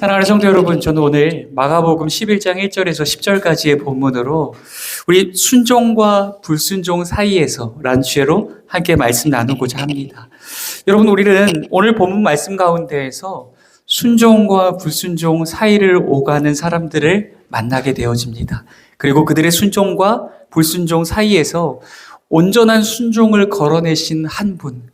사랑하는 성도 여러분, 저는 오늘 마가복음 11장 1절에서 10절까지의 본문으로 우리 순종과 불순종 사이에서 라는 주제로 함께 말씀 나누고자 합니다. 여러분, 우리는 오늘 본문 말씀 가운데에서 순종과 불순종 사이를 오가는 사람들을 만나게 되어집니다. 그리고 그들의 순종과 불순종 사이에서 온전한 순종을 걸어내신 한 분,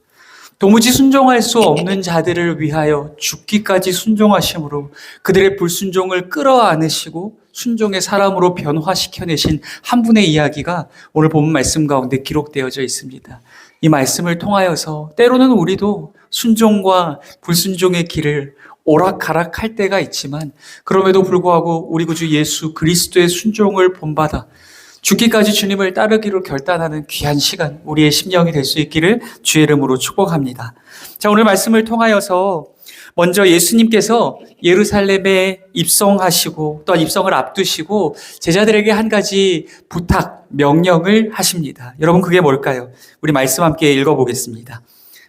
도무지 순종할 수 없는 자들을 위하여 죽기까지 순종하심으로 그들의 불순종을 끌어안으시고 순종의 사람으로 변화시켜내신 한 분의 이야기가 오늘 본문 말씀 가운데 기록되어져 있습니다. 이 말씀을 통하여서 때로는 우리도 순종과 불순종의 길을 오락가락할 때가 있지만, 그럼에도 불구하고 우리 구주 예수 그리스도의 순종을 본받아 죽기까지 주님을 따르기로 결단하는 귀한 시간, 우리의 심령이 될 수 있기를 주의 이름으로 축복합니다. 자, 오늘 말씀을 통하여서 먼저 예수님께서 예루살렘에 입성하시고 또 입성을 앞두시고 제자들에게 한 가지 부탁, 명령을 하십니다. 여러분, 그게 뭘까요? 우리 말씀 함께 읽어보겠습니다.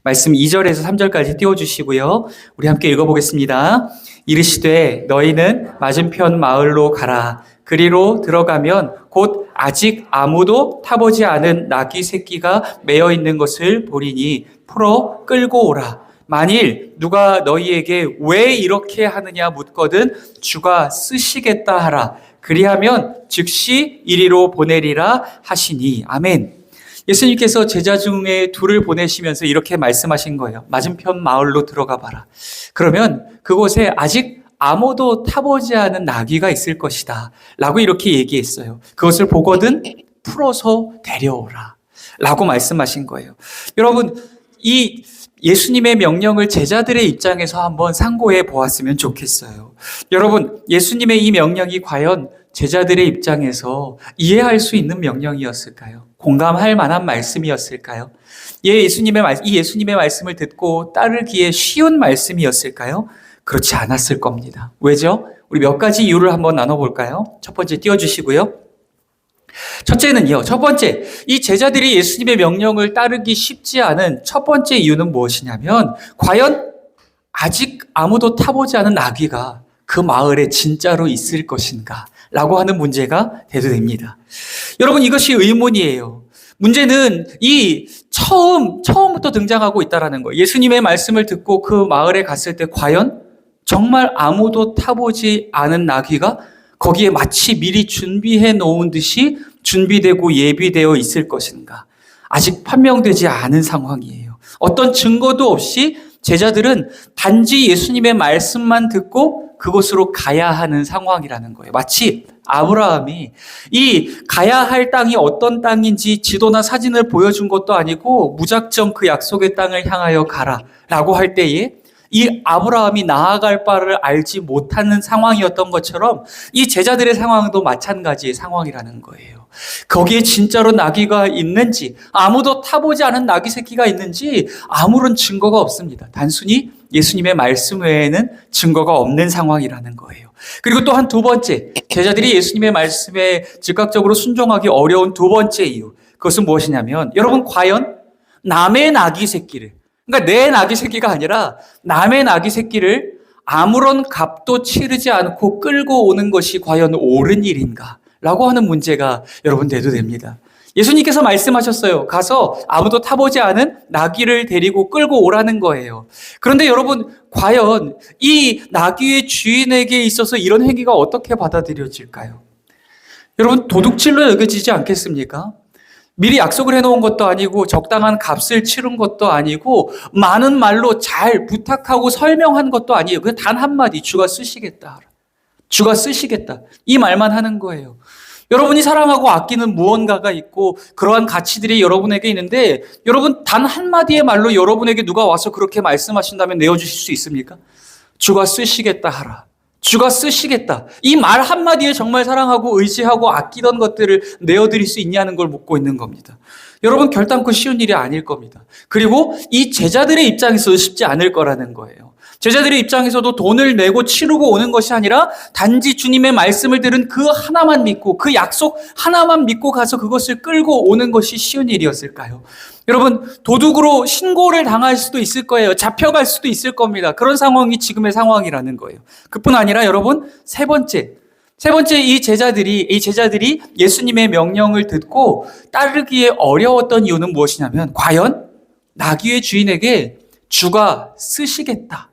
말씀 2절에서 3절까지 띄워주시고요. 우리 함께 읽어보겠습니다. 이르시되 너희는 맞은편 마을로 가라. 그리로 들어가면 곧 아직 아무도 타보지 않은 나귀 새끼가 매어 있는 것을 보리니 풀어 끌고 오라. 만일 누가 너희에게 왜 이렇게 하느냐 묻거든 주가 쓰시겠다 하라. 그리하면 즉시 이리로 보내리라 하시니. 아멘. 예수님께서 제자 중에 둘을 보내시면서 이렇게 말씀하신 거예요. 맞은편 마을로 들어가 봐라. 그러면 그곳에 아직 아무도 타보지 않은 나귀가 있을 것이다 라고 이렇게 얘기했어요. 그것을 보거든 풀어서 데려오라 라고 말씀하신 거예요. 여러분, 이 예수님의 명령을 제자들의 입장에서 한번 상고해 보았으면 좋겠어요. 여러분, 예수님의 이 명령이 과연 제자들의 입장에서 이해할 수 있는 명령이었을까요? 공감할 만한 말씀이었을까요? 이 예수님의 말씀을 듣고 따르기에 쉬운 말씀이었을까요? 그렇지 않았을 겁니다. 왜죠? 우리 몇 가지 이유를 한번 나눠볼까요? 첫 번째 띄워주시고요. 첫 번째, 이 제자들이 예수님의 명령을 따르기 쉽지 않은 첫 번째 이유는 무엇이냐면, 과연 아직 아무도 타보지 않은 나귀가 그 마을에 진짜로 있을 것인가 라고 하는 문제가 대두됩니다. 여러분, 이것이 의문이에요. 문제는 처음부터 등장하고 있다는 거예요. 예수님의 말씀을 듣고 그 마을에 갔을 때 과연 정말 아무도 타보지 않은 나귀가 거기에 마치 미리 준비해 놓은 듯이 준비되고 예비되어 있을 것인가? 아직 판명되지 않은 상황이에요. 어떤 증거도 없이 제자들은 단지 예수님의 말씀만 듣고 그곳으로 가야 하는 상황이라는 거예요. 마치 아브라함이 이 가야 할 땅이 어떤 땅인지 지도나 사진을 보여준 것도 아니고 무작정 그 약속의 땅을 향하여 가라라고 할 때에 이 아브라함이 나아갈 바를 알지 못하는 상황이었던 것처럼 이 제자들의 상황도 마찬가지의 상황이라는 거예요. 거기에 진짜로 나귀가 있는지, 아무도 타보지 않은 나귀 새끼가 있는지 아무런 증거가 없습니다. 단순히 예수님의 말씀 외에는 증거가 없는 상황이라는 거예요. 그리고 또한 두 번째, 제자들이 예수님의 말씀에 즉각적으로 순종하기 어려운 두 번째 이유, 그것은 무엇이냐면, 여러분, 과연 남의 나귀 새끼를, 그러니까 내 나귀 새끼가 아니라 남의 나귀 새끼를 아무런 값도 치르지 않고 끌고 오는 것이 과연 옳은 일인가? 라고 하는 문제가 여러분 대두됩니다. 예수님께서 말씀하셨어요. 가서 아무도 타보지 않은 나귀를 데리고 끌고 오라는 거예요. 그런데 여러분, 과연 이 나귀의 주인에게 있어서 이런 행위가 어떻게 받아들여질까요? 여러분, 도둑질로 여겨지지 않겠습니까? 미리 약속을 해놓은 것도 아니고 적당한 값을 치른 것도 아니고 많은 말로 잘 부탁하고 설명한 것도 아니에요. 그냥 단 한마디, 주가 쓰시겠다. 주가 쓰시겠다. 이 말만 하는 거예요. 여러분이 사랑하고 아끼는 무언가가 있고 그러한 가치들이 여러분에게 있는데, 여러분 단 한마디의 말로 여러분에게 누가 와서 그렇게 말씀하신다면 내어주실 수 있습니까? 주가 쓰시겠다 하라. 주가 쓰시겠다. 이 말 한마디에 정말 사랑하고 의지하고 아끼던 것들을 내어드릴 수 있냐는 걸 묻고 있는 겁니다. 여러분, 결단코 쉬운 일이 아닐 겁니다. 그리고 이 제자들의 입장에서도 쉽지 않을 거라는 거예요. 제자들의 입장에서도 돈을 내고 치르고 오는 것이 아니라 단지 주님의 말씀을 들은 그 하나만 믿고 그 약속 하나만 믿고 가서 그것을 끌고 오는 것이 쉬운 일이었을까요? 여러분, 도둑으로 신고를 당할 수도 있을 거예요. 잡혀갈 수도 있을 겁니다. 그런 상황이 지금의 상황이라는 거예요. 그뿐 아니라 여러분, 세 번째 이 제자들이 예수님의 명령을 듣고 따르기에 어려웠던 이유는 무엇이냐면 과연 나귀의 주인에게 주가 쓰시겠다.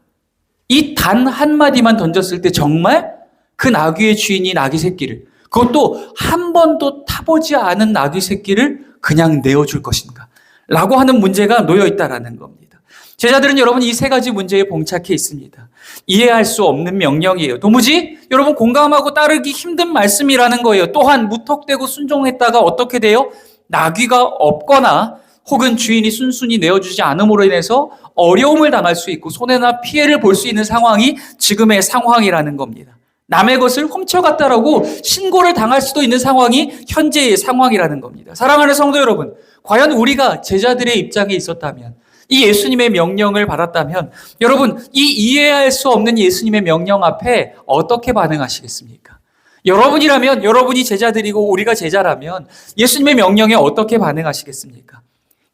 이 단 한마디만 던졌을 때 정말 그 나귀의 주인이 나귀 새끼를, 그것도 한 번도 타보지 않은 나귀 새끼를 그냥 내어줄 것인가? 라고 하는 문제가 놓여 있다라는 겁니다. 제자들은 여러분 이 세 가지 문제에 봉착해 있습니다. 이해할 수 없는 명령이에요. 도무지 여러분 공감하고 따르기 힘든 말씀이라는 거예요. 또한 무턱대고 순종했다가 어떻게 돼요? 나귀가 없거나 혹은 주인이 순순히 내어주지 않음으로 인해서 어려움을 당할 수 있고 손해나 피해를 볼 수 있는 상황이 지금의 상황이라는 겁니다. 남의 것을 훔쳐갔다라고 신고를 당할 수도 있는 상황이 현재의 상황이라는 겁니다. 사랑하는 성도 여러분, 과연 우리가 제자들의 입장에 있었다면, 이 예수님의 명령을 받았다면 여러분 이 이해할 수 없는 예수님의 명령 앞에 어떻게 반응하시겠습니까? 여러분이라면, 여러분이 제자들이고 우리가 제자라면 예수님의 명령에 어떻게 반응하시겠습니까?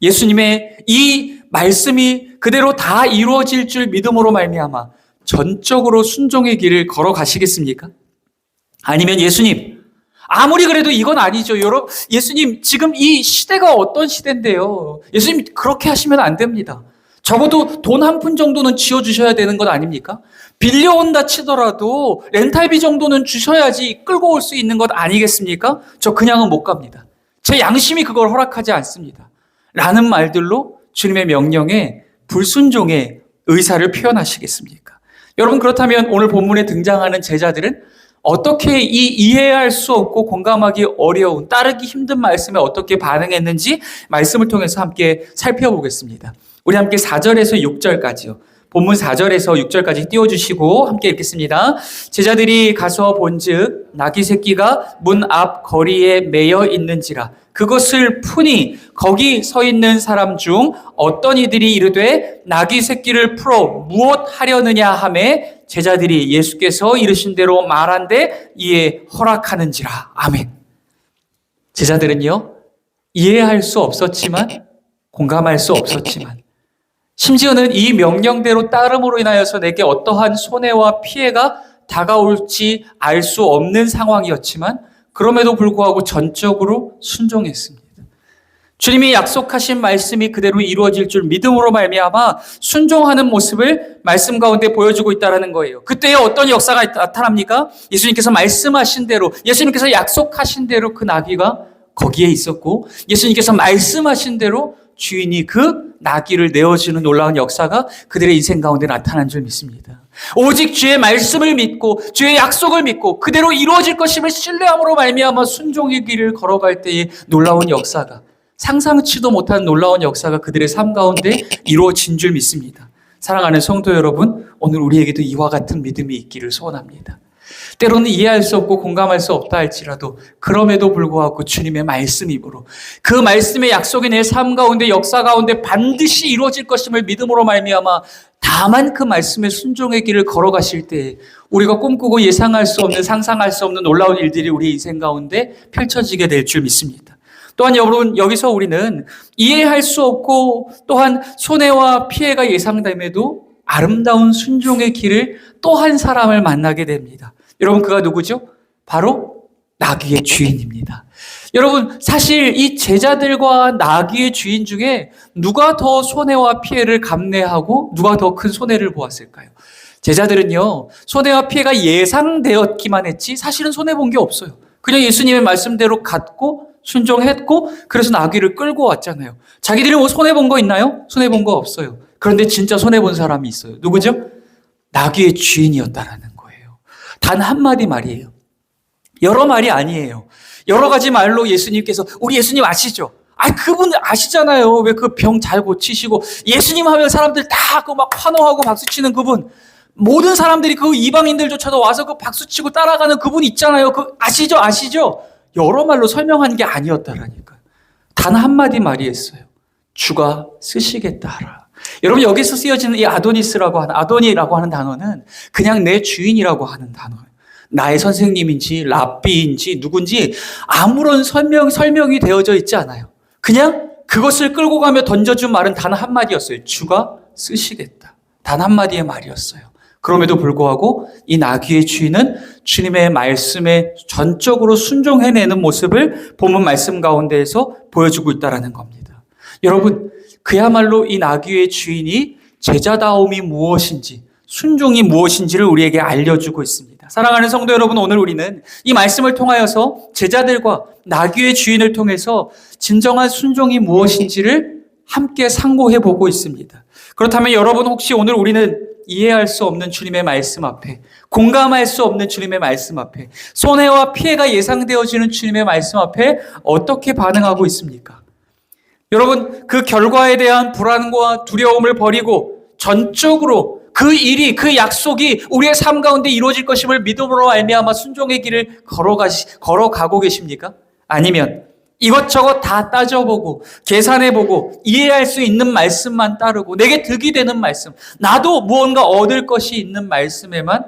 예수님의 이 말씀이 그대로 다 이루어질 줄 믿음으로 말미암아 전적으로 순종의 길을 걸어가시겠습니까? 아니면 예수님, 아무리 그래도 이건 아니죠. 여러분, 예수님 지금 이 시대가 어떤 시대인데요. 예수님 그렇게 하시면 안 됩니다. 적어도 돈 한 푼 정도는 지어주셔야 되는 것 아닙니까? 빌려온다 치더라도 렌탈비 정도는 주셔야지 끌고 올 수 있는 것 아니겠습니까? 저 그냥은 못 갑니다. 제 양심이 그걸 허락하지 않습니다. 라는 말들로 주님의 명령에 불순종의 의사를 표현하시겠습니까? 여러분, 그렇다면 오늘 본문에 등장하는 제자들은 어떻게 이 이해할 수 없고 공감하기 어려운, 따르기 힘든 말씀에 어떻게 반응했는지 말씀을 통해서 함께 살펴보겠습니다. 우리 함께 4절에서 6절까지요. 본문 4절에서 6절까지 띄워주시고 함께 읽겠습니다. 제자들이 가서 본즉 나귀 새끼가 문 앞 거리에 매여 있는지라 그것을 푸니 거기 서 있는 사람 중 어떤 이들이 이르되 나귀 새끼를 풀어 무엇 하려느냐 하매 제자들이 예수께서 이르신 대로 말한데 이에 허락하는지라. 아멘. 제자들은요, 이해할 수 없었지만, 공감할 수 없었지만, 심지어는 이 명령대로 따름으로 인하여서 내게 어떠한 손해와 피해가 다가올지 알 수 없는 상황이었지만 그럼에도 불구하고 전적으로 순종했습니다. 주님이 약속하신 말씀이 그대로 이루어질 줄 믿음으로 말미암아 순종하는 모습을 말씀 가운데 보여주고 있다는 거예요. 그때에 어떤 역사가 나타납니까? 예수님께서 말씀하신 대로, 예수님께서 약속하신 대로 그 나귀가 거기에 있었고 예수님께서 말씀하신 대로 주인이 그 나귀를 내어주는 놀라운 역사가 그들의 인생 가운데 나타난 줄 믿습니다. 오직 주의 말씀을 믿고 주의 약속을 믿고 그대로 이루어질 것임을 신뢰함으로 말미암아 순종의 길을 걸어갈 때의 놀라운 역사가, 상상치도 못한 놀라운 역사가 그들의 삶 가운데 이루어진 줄 믿습니다. 사랑하는 성도 여러분, 오늘 우리에게도 이와 같은 믿음이 있기를 소원합니다. 때로는 이해할 수 없고 공감할 수 없다 할지라도 그럼에도 불구하고 주님의 말씀이므로 그 말씀의 약속이 내 삶 가운데 역사 가운데 반드시 이루어질 것임을 믿음으로 말미암아 다만 그 말씀의 순종의 길을 걸어가실 때 우리가 꿈꾸고 예상할 수 없는, 상상할 수 없는 놀라운 일들이 우리 인생 가운데 펼쳐지게 될 줄 믿습니다. 또한 여러분, 여기서 우리는 이해할 수 없고 또한 손해와 피해가 예상됨에도 아름다운 순종의 길을 또 한 사람을 만나게 됩니다. 여러분, 그가 누구죠? 바로 나귀의 주인입니다. 여러분, 사실 이 제자들과 나귀의 주인 중에 누가 더 손해와 피해를 감내하고 누가 더 큰 손해를 보았을까요? 제자들은요, 손해와 피해가 예상되었기만 했지 사실은 손해본 게 없어요. 그냥 예수님의 말씀대로 갔고 순종했고 그래서 나귀를 끌고 왔잖아요. 자기들이 뭐 손해본 거 있나요? 손해본 거 없어요. 그런데 진짜 손해본 사람이 있어요. 누구죠? 나귀의 주인이었다라는 거예요. 단 한마디 말이에요. 여러 말이 아니에요. 여러 가지 말로 예수님께서, 우리 예수님 아시죠? 그분 아시잖아요. 왜 그 병 잘 고치시고 예수님 하면 사람들 다 그 막 환호하고 박수치는 그분, 모든 사람들이 그 이방인들조차도 와서 그 박수치고 따라가는 그분 있잖아요. 그 아시죠? 여러 말로 설명한 게 아니었다라니까요. 단 한마디 말이었어요. 주가 쓰시겠다 하라. 여러분, 여기서 쓰여지는 이 아도니라고 하는 단어는 그냥 내 주인이라고 하는 단어예요. 나의 선생님인지 랍비인지 누군지 아무런 설명이 되어져 있지 않아요. 그냥 그것을 끌고 가며 던져준 말은 단 한마디였어요. 주가 쓰시겠다. 단 한마디의 말이었어요. 그럼에도 불구하고 이 나귀의 주인은 주님의 말씀에 전적으로 순종해내는 모습을 본문 말씀 가운데에서 보여주고 있다는 겁니다. 여러분, 그야말로 이 나귀의 주인이 제자다움이 무엇인지, 순종이 무엇인지를 우리에게 알려주고 있습니다. 사랑하는 성도 여러분, 오늘 우리는 이 말씀을 통하여서 제자들과 나귀의 주인을 통해서 진정한 순종이 무엇인지를 함께 상고해 보고 있습니다. 그렇다면 여러분, 혹시 오늘 우리는 이해할 수 없는 주님의 말씀 앞에, 공감할 수 없는 주님의 말씀 앞에, 손해와 피해가 예상되어지는 주님의 말씀 앞에 어떻게 반응하고 있습니까? 여러분, 그 결과에 대한 불안과 두려움을 버리고 전적으로 그 일이, 그 약속이 우리의 삶 가운데 이루어질 것임을 믿음으로 말미암아 순종의 길을 걸어가고 계십니까? 아니면 이것저것 다 따져보고 계산해보고 이해할 수 있는 말씀만 따르고 내게 득이 되는 말씀, 나도 무언가 얻을 것이 있는 말씀에만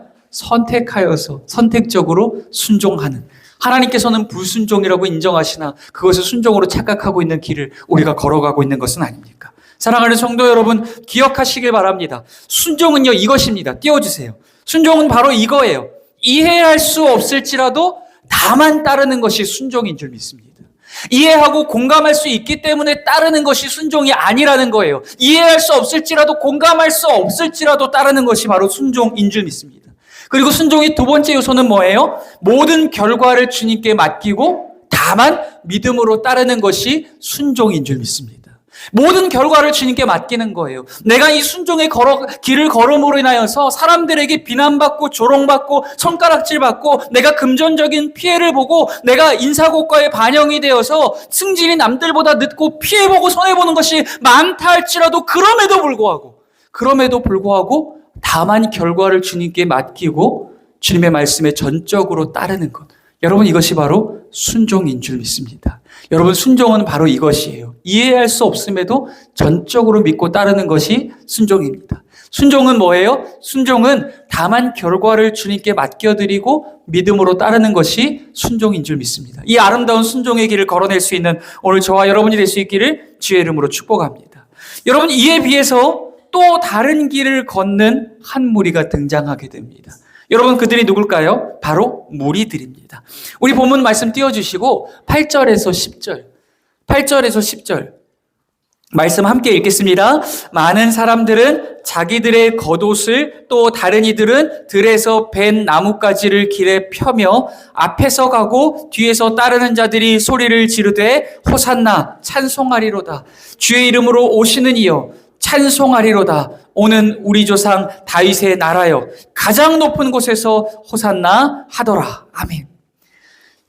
선택적으로 순종하는, 하나님께서는 불순종이라고 인정하시나 그것을 순종으로 착각하고 있는 길을 우리가 걸어가고 있는 것은 아닙니까? 사랑하는 성도 여러분, 기억하시길 바랍니다. 순종은요, 이것입니다. 띄워주세요. 순종은 바로 이거예요. 이해할 수 없을지라도 다만 따르는 것이 순종인 줄 믿습니다. 이해하고 공감할 수 있기 때문에 따르는 것이 순종이 아니라는 거예요. 이해할 수 없을지라도 공감할 수 없을지라도 따르는 것이 바로 순종인 줄 믿습니다. 그리고 순종의 두 번째 요소는 뭐예요? 모든 결과를 주님께 맡기고 다만 믿음으로 따르는 것이 순종인 줄 믿습니다. 모든 결과를 주님께 맡기는 거예요. 내가 이 순종의 길을 걸음으로 인하여서 사람들에게 비난받고 조롱받고 손가락질받고 내가 금전적인 피해를 보고 내가 인사고과에 반영이 되어서 승진이 남들보다 늦고 피해보고 손해보는 것이 많다 할지라도 그럼에도 불구하고 다만 결과를 주님께 맡기고 주님의 말씀에 전적으로 따르는 것. 여러분, 이것이 바로 순종인 줄 믿습니다. 여러분, 순종은 바로 이것이에요. 이해할 수 없음에도 전적으로 믿고 따르는 것이 순종입니다. 순종은 뭐예요? 순종은 다만 결과를 주님께 맡겨드리고 믿음으로 따르는 것이 순종인 줄 믿습니다. 이 아름다운 순종의 길을 걸어낼 수 있는 오늘 저와 여러분이 될 수 있기를 주의 이름으로 축복합니다. 여러분, 이에 비해서 또 다른 길을 걷는 한 무리가 등장하게 됩니다. 여러분, 그들이 누굴까요? 바로 무리들입니다. 우리 본문 말씀 띄워주시고 8절에서 10절 말씀 함께 읽겠습니다. 많은 사람들은 자기들의 겉옷을, 또 다른 이들은 들에서 벤 나뭇가지를 길에 펴며 앞에서 가고 뒤에서 따르는 자들이 소리를 지르되 호산나 찬송하리로다. 주의 이름으로 오시는 이여 찬송하리로다. 오는 우리 조상 다윗의 나라여 가장 높은 곳에서 호산나 하더라. 아멘.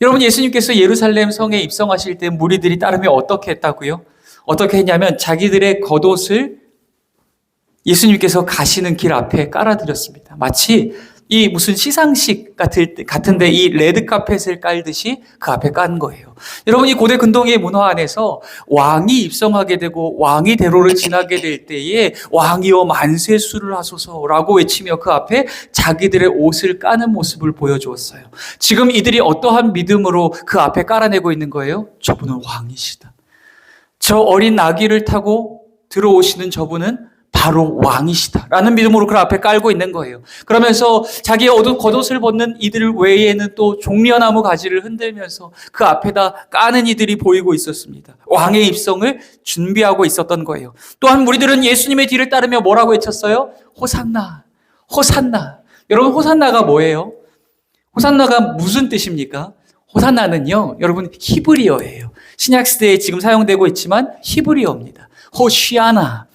여러분, 예수님께서 예루살렘 성에 입성하실 때 무리들이 따르며 어떻게 했다고요? 어떻게 했냐면 자기들의 겉옷을 예수님께서 가시는 길 앞에 깔아드렸습니다. 마치 이 무슨 시상식 같은데 이 레드카펫을 깔듯이 그 앞에 깐 거예요. 여러분, 이 고대 근동의 문화 안에서 왕이 입성하게 되고 왕이 대로를 지나게 될 때에 왕이여 만세수를 하소서라고 외치며 그 앞에 자기들의 옷을 까는 모습을 보여주었어요. 지금 이들이 어떠한 믿음으로 그 앞에 깔아내고 있는 거예요? 저분은 왕이시다. 저 어린 나귀를 타고 들어오시는 저분은 바로 왕이시다라는 믿음으로 그 앞에 깔고 있는 거예요. 그러면서 자기의 겉옷을 벗는 이들 외에는 또 종려나무 가지를 흔들면서 그 앞에다 까는 이들이 보이고 있었습니다. 왕의 입성을 준비하고 있었던 거예요. 또한 무리들은 예수님의 뒤를 따르며 뭐라고 외쳤어요? 호산나, 호산나. 여러분, 호산나가 뭐예요? 호산나가 무슨 뜻입니까? 호산나는요, 여러분, 히브리어예요. 신약시대에 지금 사용되고 있지만 히브리어입니다. 호시아나.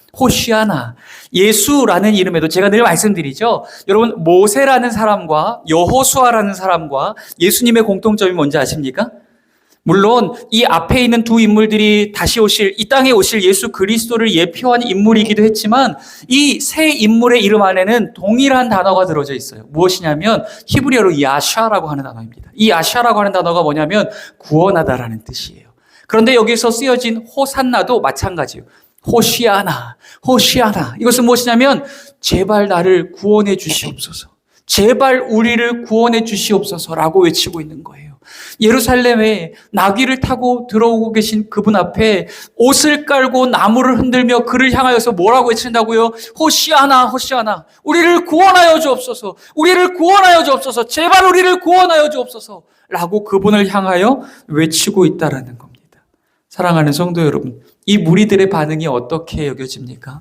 예수라는 이름에도 제가 늘 말씀드리죠. 여러분, 모세라는 사람과 여호수아라는 사람과 예수님의 공통점이 뭔지 아십니까? 물론 이 앞에 있는 두 인물들이 이 땅에 오실 예수 그리스도를 예표한 인물이기도 했지만 이 세 인물의 이름 안에는 동일한 단어가 들어져 있어요. 무엇이냐면 히브리어로 야샤라고 하는 단어입니다. 이 야샤라고 하는 단어가 뭐냐면 구원하다라는 뜻이에요. 그런데 여기서 쓰여진 호산나도 마찬가지예요. 호시아나, 호시아나. 이것은 무엇이냐면 제발 나를 구원해 주시옵소서. 제발 우리를 구원해 주시옵소서라고 외치고 있는 거예요. 예루살렘에 나귀를 타고 들어오고 계신 그분 앞에 옷을 깔고 나무를 흔들며 그를 향하여서 뭐라고 외친다고요? 호시아나, 호시아나. 우리를 구원하여 주옵소서. 우리를 구원하여 주옵소서. 제발 우리를 구원하여 주옵소서. 라고 그분을 향하여 외치고 있다라는 겁니다. 사랑하는 성도 여러분, 이 무리들의 반응이 어떻게 여겨집니까?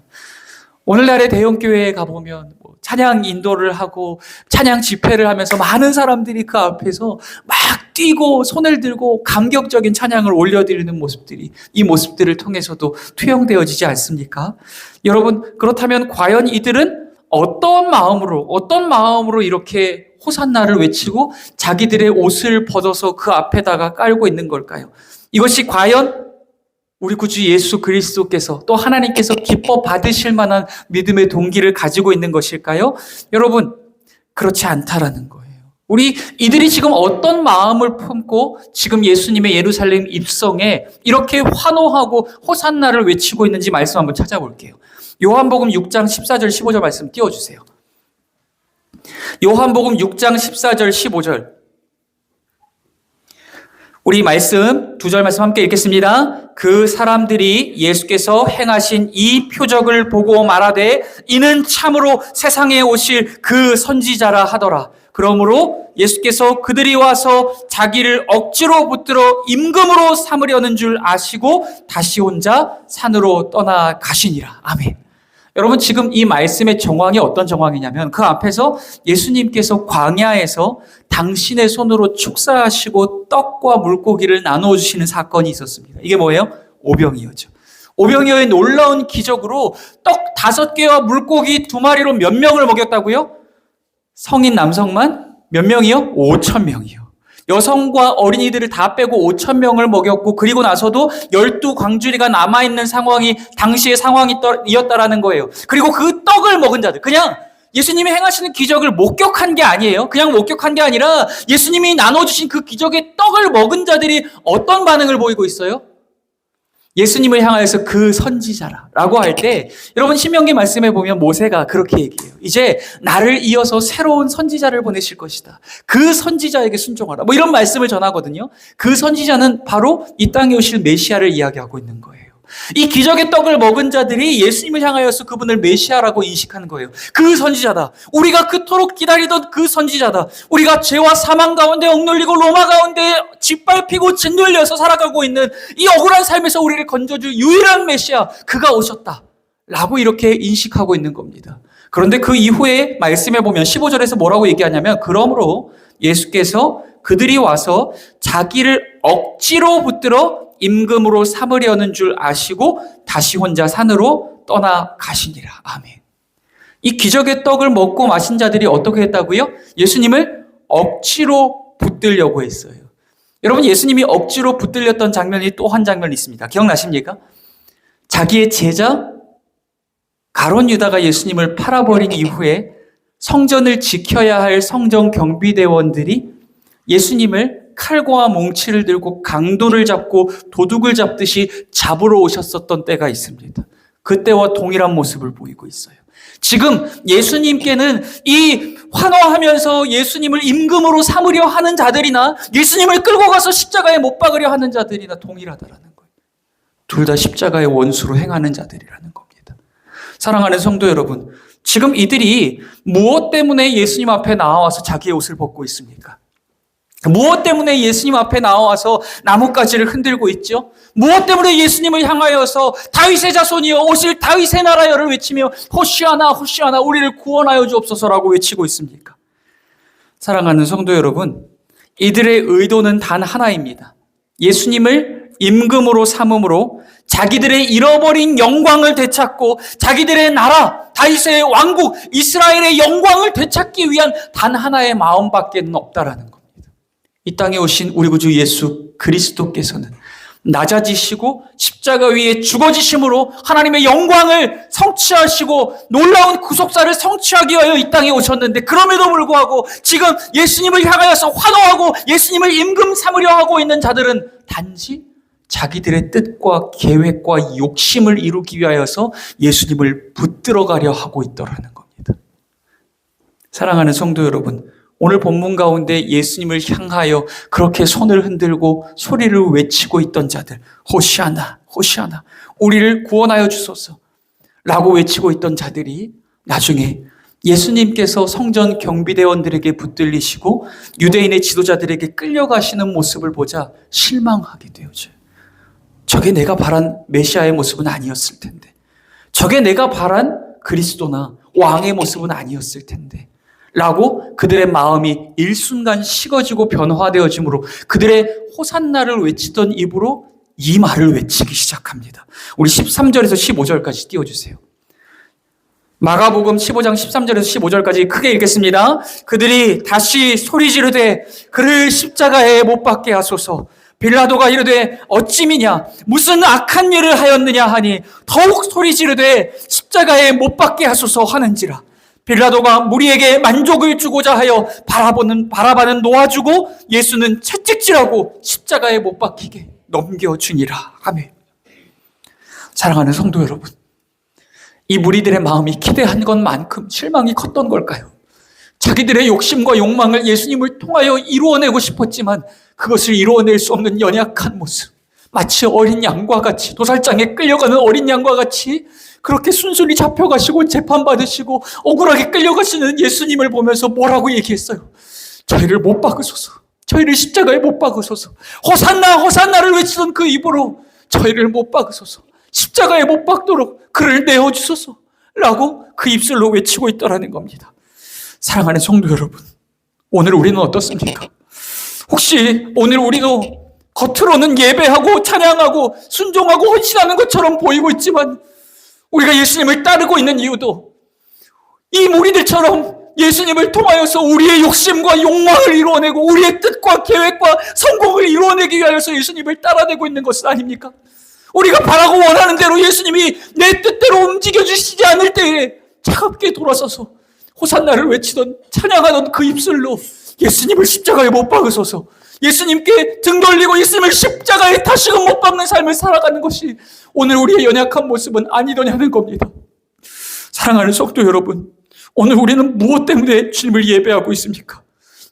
오늘날의 대형교회에 가보면 찬양 인도를 하고 찬양 집회를 하면서 많은 사람들이 그 앞에서 막 뛰고 손을 들고 감격적인 찬양을 올려드리는 모습들이 이 모습들을 통해서도 투영되어지지 않습니까? 여러분, 그렇다면 과연 이들은 어떤 마음으로 이렇게 호산나를 외치고 자기들의 옷을 벗어서 그 앞에다가 깔고 있는 걸까요? 이것이 과연 우리 구주 예수 그리스도께서 또 하나님께서 기뻐 받으실 만한 믿음의 동기를 가지고 있는 것일까요? 여러분, 그렇지 않다라는 거예요. 이들이 지금 어떤 마음을 품고 지금 예수님의 예루살렘 입성에 이렇게 환호하고 호산나를 외치고 있는지 말씀 한번 찾아볼게요. 요한복음 6장 14절 15절 말씀 띄워주세요. 요한복음 6장 14절 15절. 우리 말씀, 두 절 말씀 함께 읽겠습니다. 그 사람들이 예수께서 행하신 이 표적을 보고 말하되 이는 참으로 세상에 오실 그 선지자라 하더라. 그러므로 예수께서 그들이 와서 자기를 억지로 붙들어 임금으로 삼으려는 줄 아시고 다시 혼자 산으로 떠나가시니라. 아멘. 여러분, 지금 이 말씀의 정황이 어떤 정황이냐면 그 앞에서 예수님께서 광야에서 당신의 손으로 축사하시고 떡과 물고기를 나누어 주시는 사건이 있었습니다. 이게 뭐예요? 오병이어죠. 오병이어의 놀라운 기적으로 떡 5개와 물고기 2마리로 몇 명을 먹였다고요? 성인 남성만 몇 명이요? 5,000명이요. 여성과 어린이들을 다 빼고 5,000명을 먹였고 그리고 나서도 12광주리가 남아있는 상황이 당시의 상황이었다라는 거예요. 그리고 그 떡을 먹은 자들, 그냥 예수님이 행하시는 기적을 목격한 게 아니에요. 그냥 목격한 게 아니라 예수님이 나눠주신 그 기적의 떡을 먹은 자들이 어떤 반응을 보이고 있어요? 예수님을 향하여서 그 선지자라고 할 때 여러분 신명기 말씀에 보면 모세가 그렇게 얘기해요. 이제 나를 이어서 새로운 선지자를 보내실 것이다. 그 선지자에게 순종하라. 이런 말씀을 전하거든요. 그 선지자는 바로 이 땅에 오실 메시아를 이야기하고 있는 거예요. 이 기적의 떡을 먹은 자들이 예수님을 향하여서 그분을 메시아라고 인식하는 거예요. 그 선지자다. 우리가 그토록 기다리던 그 선지자다. 우리가 죄와 사망 가운데 억눌리고 로마 가운데 짓밟히고 짓눌려서 살아가고 있는 이 억울한 삶에서 우리를 건져줄 유일한 메시아, 그가 오셨다. 라고 이렇게 인식하고 있는 겁니다. 그런데 그 이후에 말씀에 보면 15절에서 뭐라고 얘기하냐면 그러므로 예수께서 그들이 와서 자기를 억지로 붙들어 임금으로 삼으려는 줄 아시고 다시 혼자 산으로 떠나가시니라. 아멘. 이 기적의 떡을 먹고 마신 자들이 어떻게 했다고요? 예수님을 억지로 붙들려고 했어요. 여러분, 예수님이 억지로 붙들렸던 장면이 또 한 장면이 있습니다. 기억나십니까? 자기의 제자 가룟 유다가 예수님을 팔아버린 이후에 성전을 지켜야 할 성전 경비대원들이 예수님을 칼과 몽치를 들고 강도를 잡고 도둑을 잡듯이 잡으러 오셨었던 때가 있습니다. 그때와 동일한 모습을 보이고 있어요. 지금 예수님께는 이 환호하면서 예수님을 임금으로 삼으려 하는 자들이나 예수님을 끌고 가서 십자가에 못 박으려 하는 자들이나 동일하다라는 거예요. 둘 다 십자가의 원수로 행하는 자들이라는 겁니다. 사랑하는 성도 여러분, 지금 이들이 무엇 때문에 예수님 앞에 나와서 자기의 옷을 벗고 있습니까? 무엇 때문에 예수님 앞에 나와서 나뭇가지를 흔들고 있죠? 무엇 때문에 예수님을 향하여서 다윗의 자손이여 오실 다윗의 나라여를 외치며 호시아나 호시아나 우리를 구원하여 주옵소서라고 외치고 있습니까? 사랑하는 성도 여러분, 이들의 의도는 단 하나입니다. 예수님을 임금으로 삼음으로 자기들의 잃어버린 영광을 되찾고 자기들의 나라, 다윗의 왕국, 이스라엘의 영광을 되찾기 위한 단 하나의 마음밖에 없다라는 겁니다. 이 땅에 오신 우리 구주 예수 그리스도께서는 낮아지시고 십자가 위에 죽어지심으로 하나님의 영광을 성취하시고 놀라운 구속사를 성취하기 위하여 이 땅에 오셨는데 그럼에도 불구하고 지금 예수님을 향하여서 환호하고 예수님을 임금 삼으려 하고 있는 자들은 단지 자기들의 뜻과 계획과 욕심을 이루기 위하여서 예수님을 붙들어 가려 하고 있더라는 겁니다. 사랑하는 성도 여러분, 오늘 본문 가운데 예수님을 향하여 그렇게 손을 흔들고 소리를 외치고 있던 자들, 호시아나, 호시아나, 우리를 구원하여 주소서 라고 외치고 있던 자들이 나중에 예수님께서 성전 경비대원들에게 붙들리시고 유대인의 지도자들에게 끌려가시는 모습을 보자 실망하게 되어져요. 저게 내가 바란 메시아의 모습은 아니었을 텐데, 저게 내가 바란 그리스도나 왕의 모습은 아니었을 텐데 라고 그들의 마음이 일순간 식어지고 변화되어지므로 그들의 호산나를 외치던 입으로 이 말을 외치기 시작합니다. 우리 13절에서 15절까지 띄워주세요. 마가복음 15장 13절에서 15절까지 크게 읽겠습니다. 그들이 다시 소리 지르되 그를 십자가에 못 박게 하소서. 빌라도가 이르되 어찌미냐 무슨 악한 일을 하였느냐 하니 더욱 소리 지르되 십자가에 못 박게 하소서 하는지라. 빌라도가 무리에게 만족을 주고자 하여 바라바는 놓아주고 예수는 채찍질하고 십자가에 못 박히게 넘겨주니라. 아멘. 사랑하는 성도 여러분, 이 무리들의 마음이 기대한 것만큼 실망이 컸던 걸까요? 자기들의 욕심과 욕망을 예수님을 통하여 이루어내고 싶었지만 그것을 이루어낼 수 없는 연약한 모습, 마치 어린 양과 같이, 도살장에 끌려가는 어린 양과 같이 그렇게 순순히 잡혀가시고 재판받으시고 억울하게 끌려가시는 예수님을 보면서 뭐라고 얘기했어요? 저희를 못 박으소서, 저희를 십자가에 못 박으소서, 호산나 호산나를 외치던 그 입으로 저희를 못 박으소서, 십자가에 못 박도록 그를 내어주소서 라고 그 입술로 외치고 있더라는 겁니다. 사랑하는 성도 여러분, 오늘 우리는 어떻습니까? 혹시 오늘 우리도 겉으로는 예배하고 찬양하고 순종하고 헌신하는 것처럼 보이고 있지만 우리가 예수님을 따르고 있는 이유도 이 무리들처럼 예수님을 통하여서 우리의 욕심과 욕망을 이루어내고 우리의 뜻과 계획과 성공을 이루어내기 위하여서 예수님을 따라내고 있는 것은 아닙니까? 우리가 바라고 원하는 대로 예수님이 내 뜻대로 움직여주시지 않을 때에 차갑게 돌아서서 호산나를 외치던 찬양하던 그 입술로 예수님을 십자가에 못 박으소서, 예수님께 등 돌리고 예수님을 십자가에 다시금 못 박는 삶을 살아가는 것이 오늘 우리의 연약한 모습은 아니더냐는 겁니다. 사랑하는 성도 여러분, 오늘 우리는 무엇 때문에 주님을 예배하고 있습니까?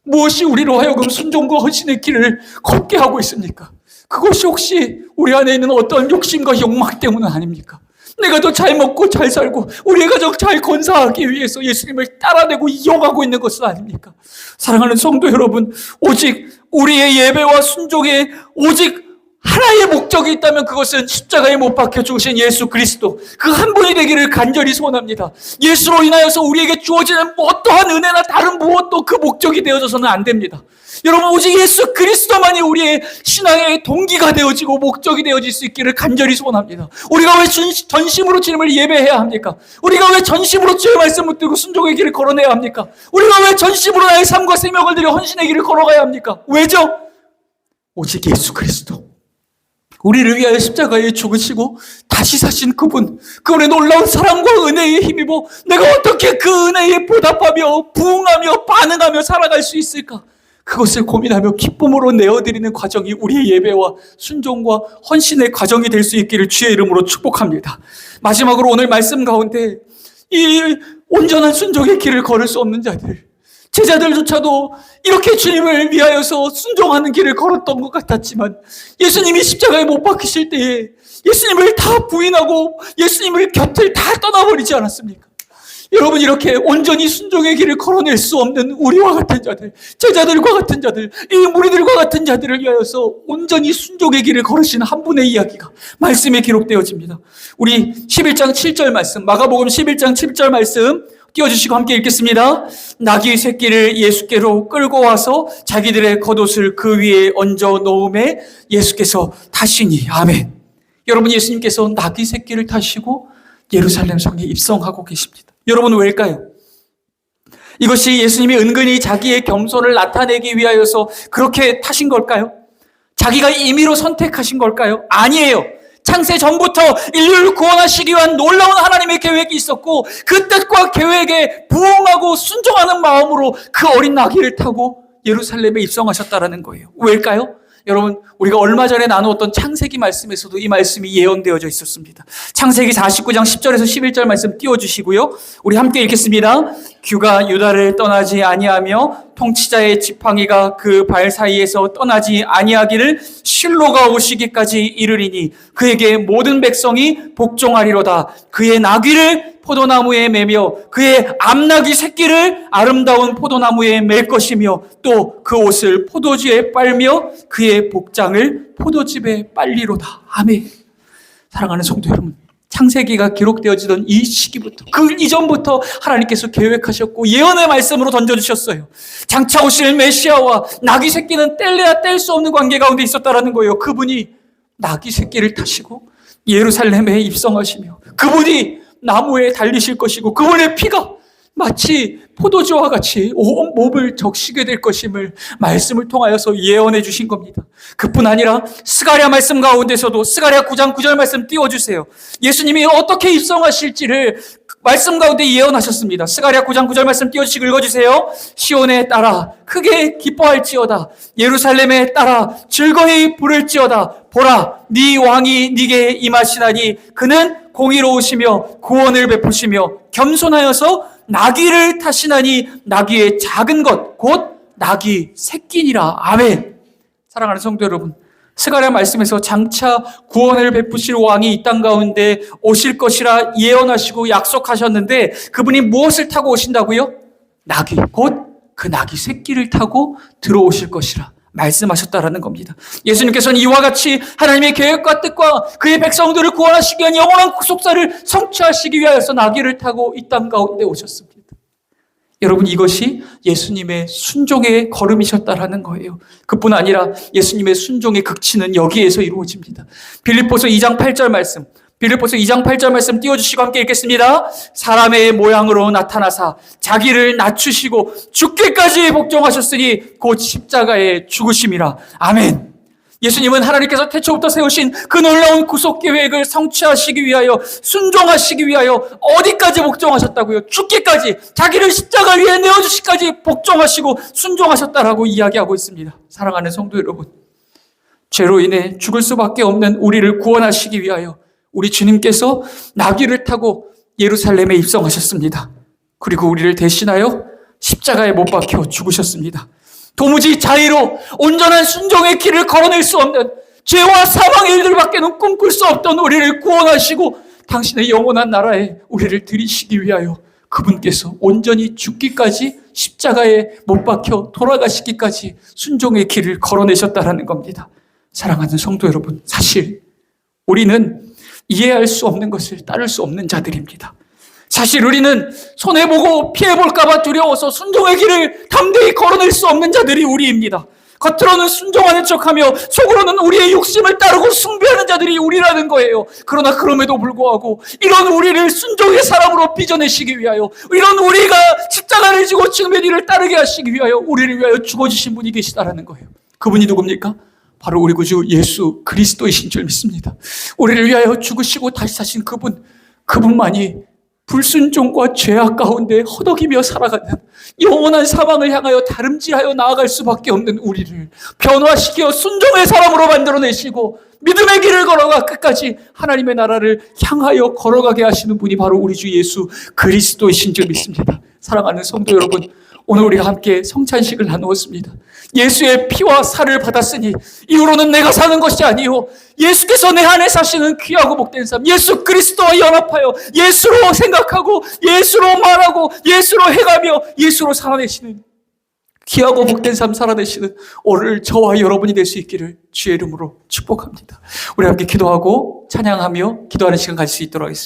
무엇이 우리로 하여금 순종과 헌신의 길을 걷게 하고 있습니까? 그것이 혹시 우리 안에 있는 어떤 욕심과 욕망 때문은 아닙니까? 내가 더 잘 먹고 잘 살고 우리의 가족 잘 건사하기 위해서 예수님을 따라내고 이용하고 있는 것은 아닙니까? 사랑하는 성도 여러분, 오직 우리의 예배와 순종에 오직 하나의 목적이 있다면 그것은 십자가에 못 박혀 죽으신 예수 그리스도 그 한 분이 되기를 간절히 소원합니다. 예수로 인하여서 우리에게 주어지는 어떠한 은혜나 다른 무엇도 그 목적이 되어져서는 안 됩니다. 여러분, 오직 예수 그리스도만이 우리의 신앙의 동기가 되어지고 목적이 되어질 수 있기를 간절히 소원합니다. 우리가 왜 전심으로 주님을 예배해야 합니까? 우리가 왜 전심으로 주의 말씀을 듣고 순종의 길을 걸어내야 합니까? 우리가 왜 전심으로 나의 삶과 생명을 들여 헌신의 길을 걸어가야 합니까? 왜죠? 오직 예수 그리스도, 우리를 위하여 십자가에 죽으시고 다시 사신 그분의 놀라운 사랑과 은혜에 힘입어 내가 어떻게 그 은혜에 보답하며 부응하며 반응하며 살아갈 수 있을까? 그것을 고민하며 기쁨으로 내어드리는 과정이 우리의 예배와 순종과 헌신의 과정이 될 수 있기를 주의 이름으로 축복합니다. 마지막으로 오늘 말씀 가운데 이 온전한 순종의 길을 걸을 수 없는 자들, 제자들조차도 이렇게 주님을 위하여서 순종하는 길을 걸었던 것 같았지만 예수님이 십자가에 못 박히실 때에 예수님을 다 부인하고 예수님을 곁을 다 떠나버리지 않았습니까? 여러분, 이렇게 온전히 순종의 길을 걸어낼 수 없는 우리와 같은 자들, 제자들과 같은 자들, 이 무리들과 같은 자들을 위하여서 온전히 순종의 길을 걸으신 한 분의 이야기가 말씀에 기록되어집니다. 우리 11장 7절 말씀, 마가복음 11장 7절 말씀 띄워주시고 함께 읽겠습니다. 나귀 새끼를 예수께로 끌고 와서 자기들의 겉옷을 그 위에 얹어 놓음에 예수께서 타시니. 아멘. 여러분, 예수님께서 나귀 새끼를 타시고 예루살렘 성에 입성하고 계십니다. 여러분, 왜일까요? 이것이 예수님이 은근히 자기의 겸손을 나타내기 위하여서 그렇게 타신 걸까요? 자기가 임의로 선택하신 걸까요? 아니에요. 창세 전부터 인류를 구원하시기 위한 놀라운 하나님의 계획이 있었고 그 뜻과 계획에 부응하고 순종하는 마음으로 그 어린 나귀를 타고 예루살렘에 입성하셨다라는 거예요. 왜일까요? 여러분, 우리가 얼마 전에 나누었던 창세기 말씀에서도 이 말씀이 예언되어져 있었습니다. 창세기 49장 10절에서 11절 말씀 띄워주시고요. 우리 함께 읽겠습니다. 규가 유다를 떠나지 아니하며 통치자의 지팡이가 그 발 사이에서 떠나지 아니하기를 실로가 오시기까지 이르리니 그에게 모든 백성이 복종하리로다. 그의 나귀를 포도나무에 매며 그의 암나귀 새끼를 아름다운 포도나무에 맬 것이며 또 그 옷을 포도주에 빨며 그의 복장을 포도즙에 빨리로다. 아멘. 사랑하는 성도 여러분, 창세기가 기록되어지던 이 시기부터, 그 이전부터 하나님께서 계획하셨고 예언의 말씀으로 던져주셨어요. 장차 오실 메시아와 나귀 새끼는 뗄래야 뗄 수 없는 관계 가운데 있었다라는 거예요. 그분이 나귀 새끼를 타시고 예루살렘에 입성하시며 그분이 나무에 달리실 것이고 그분의 피가 마치 포도주와 같이 온 몸을 적시게 될 것임을 말씀을 통하여서 예언해 주신 겁니다. 그뿐 아니라 스가랴 말씀 가운데서도 스가랴 9장 9절 말씀 띄워주세요. 예수님이 어떻게 입성하실지를 말씀 가운데 예언하셨습니다. 스가랴 9장 9절 말씀 띄워주시고 읽어주세요. 시온에 따라 크게 기뻐할지어다. 예루살렘에 따라 즐거이 부를지어다. 보라, 네 왕이 네게 임하시나니 그는 공의로우시며 구원을 베푸시며 겸손하여서 나귀를 타시나니 나귀의 작은 것 곧 나귀 새끼니라. 아멘. 사랑하는 성도 여러분, 스가랴 말씀에서 장차 구원을 베푸실 왕이 이 땅 가운데 오실 것이라 예언하시고 약속하셨는데 그분이 무엇을 타고 오신다고요? 나귀, 곧 그 나귀 새끼를 타고 들어오실 것이라 말씀하셨다라는 겁니다. 예수님께서는 이와 같이 하나님의 계획과 뜻과 그의 백성들을 구원하시기 위한 영원한 구속사를 성취하시기 위하여서 나귀를 타고 이 땅 가운데 오셨습니다. 여러분, 이것이 예수님의 순종의 걸음이셨다라는 거예요. 그뿐 아니라 예수님의 순종의 극치는 여기에서 이루어집니다. 빌립보서 2장 8절 말씀, 빌립보서 2장 8절 말씀 띄워주시고 함께 읽겠습니다. 사람의 모양으로 나타나사 자기를 낮추시고 죽기까지 복종하셨으니 곧 십자가에 죽으심이라. 아멘. 예수님은 하나님께서 태초부터 세우신 그 놀라운 구속 계획을 성취하시기 위하여, 순종하시기 위하여 어디까지 복종하셨다고요? 죽기까지, 자기를 십자가 위에 내어주시기까지 복종하시고 순종하셨다라고 이야기하고 있습니다. 사랑하는 성도 여러분, 죄로 인해 죽을 수밖에 없는 우리를 구원하시기 위하여 우리 주님께서 나귀를 타고 예루살렘에 입성하셨습니다. 그리고 우리를 대신하여 십자가에 못 박혀 죽으셨습니다. 도무지 자의로 온전한 순종의 길을 걸어낼 수 없는 죄와 사망의 일들밖에는 꿈꿀 수 없던 우리를 구원하시고 당신의 영원한 나라에 우리를 들이시기 위하여 그분께서 온전히 죽기까지 십자가에 못 박혀 돌아가시기까지 순종의 길을 걸어내셨다라는 겁니다. 사랑하는 성도 여러분, 사실 우리는 이해할 수 없는 것을 따를 수 없는 자들입니다. 사실 우리는 손해보고 피해볼까봐 두려워서 순종의 길을 담대히 걸어낼 수 없는 자들이 우리입니다. 겉으로는 순종하는 척하며 속으로는 우리의 욕심을 따르고 숭배하는 자들이 우리라는 거예요. 그러나 그럼에도 불구하고 이런 우리를 순종의 사람으로 빚어내시기 위하여, 이런 우리가 십자가를 지고 지금의 일을 따르게 하시기 위하여 우리를 위하여 죽어주신 분이 계시다라는 거예요. 그분이 누굽니까? 바로 우리 구주 예수 그리스도이신 줄 믿습니다. 우리를 위하여 죽으시고 다시 사신 그분만이 불순종과 죄악 가운데 허덕이며 살아가는 영원한 사망을 향하여 다름질하여 나아갈 수밖에 없는 우리를 변화시켜 순종의 사람으로 만들어내시고 믿음의 길을 걸어가 끝까지 하나님의 나라를 향하여 걸어가게 하시는 분이 바로 우리 주 예수 그리스도이신 줄 믿습니다. 사랑하는 성도 여러분, 오늘 우리가 함께 성찬식을 나누었습니다. 예수의 피와 살을 받았으니 이후로는 내가 사는 것이 아니요 예수께서 내 안에 사시는 귀하고 복된 삶, 예수 그리스도와 연합하여 예수로 생각하고 예수로 말하고 예수로 해가며 예수로 살아내시는 귀하고 복된 삶 살아내시는 오늘 저와 여러분이 될 수 있기를 주의 이름으로 축복합니다. 우리 함께 기도하고 찬양하며 기도하는 시간 가질 수 있도록 하겠습니다.